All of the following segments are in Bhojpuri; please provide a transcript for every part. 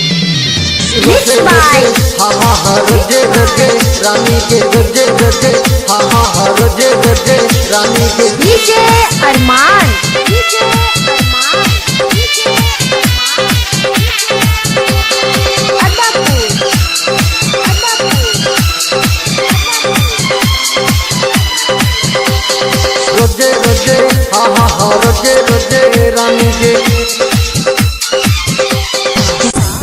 Mixed by हा हा हा रोजे रोजे रानी के रोजे रोजे हा हा हा रोजे रोजे रानी के DJ Arman. DJ Arman. DJ Arman. Adapur. रोजे रोजे हा हा हा रोजे रोजे रानी के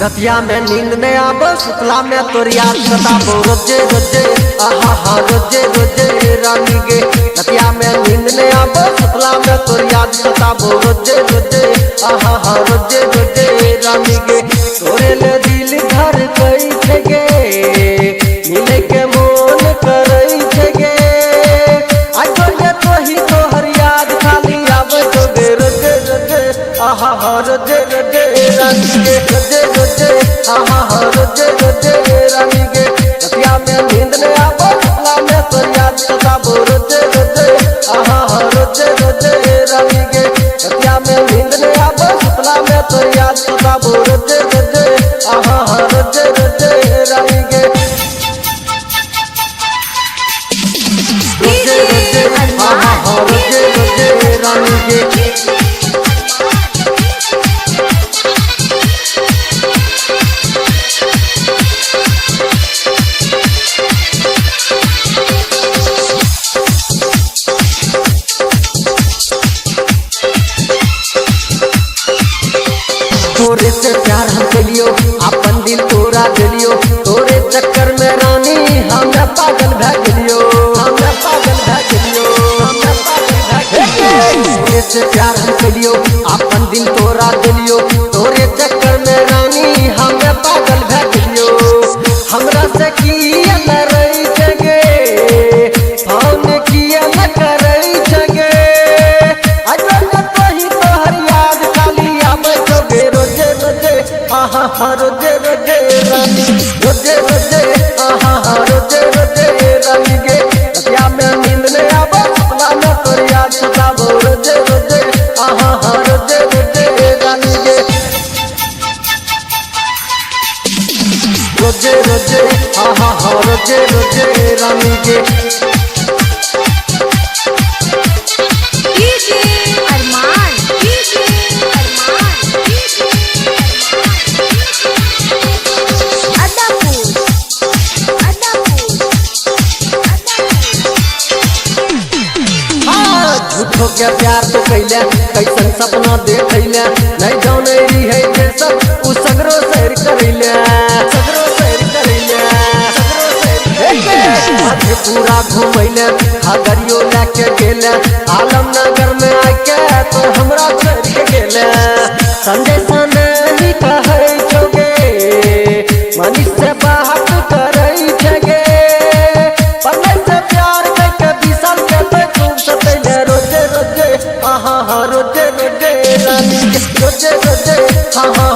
रतिया में नींद में आबो सुतला में तोर याद सताबो रोजे रोजे आहा हा रोजे रोजे रानी गे रतिया में नींद में आबो सुतला में तोर याद सताबो रोजे रोजे आहा हा रोजे रोजे रानी गे तोरे ले दिल धर गई छे गे मिले के मन करई छे गे आज ये तो ही तोहर याद खाली आवे तो गे रोजे रोजे आहा हा रोजे रोजे रानी गे रोजे रोजे आहा हा रोजे रोजे रानी गे रतिया में नींद ने आबो सुतला में तोर याद सताबो रोजे रोजे आहा हा रोजे रोजे रानी गे रतिया में नींद ने आबो सुतला में तोर याद सताबो रोजे रोजे आहा हा रोजे रोजे रानी गे रोजे रोजे आहा हा रोजे रोजे रानी गे तोरे से प्यार हम कलियो अपन दिल तोरा दिलियो तोरे चक्कर में रानी हमरा पागल भ गेलियो हमरा पागल भ गेलियो हमरा पागल भ गेलियो तोरे से प्यार हम कलियो अपन दिल तोरा दिलियो तोरे चक्कर में रानी हमरा पागल भ गेलियो हमरा से किया न रही जगे हम किया न करई जगे अजब तो ही तोहर याद खाली आवे तो गे रोजे रोजे आहा हा रोजे रोजे रानी रोजे रोजे आहा हा रोजे रोजे रानी गे रतिया में नींद ने आवे सपना में तोर याद सताबो रोजे रोजे आहा हा रोजे रोजे रानी गे रोजे रोजे आहा हा रोजे रोजे रानी गे DJ Arman. DJ Arman. DJ Arman. Adapur. झूठो के प्यार तो कैले कैसन सपना देखैले नहीं जाने रही है जे सब उ सगरो सैर करैले सगरो सैर करैले सगरो सैर आधे पूरा घुमैले हगरियो लेके गेले आलमनगर में आके तो हमरा छोड़ के गेले संजय सने ही कहै जोगे मनीष से बात करई छगे पन्ने से प्यार करके विशाल के पे खूब सतैले रोजे रोजे आहा हा रोजे रोजे रानी के रोजे रोजे हाँ हाँ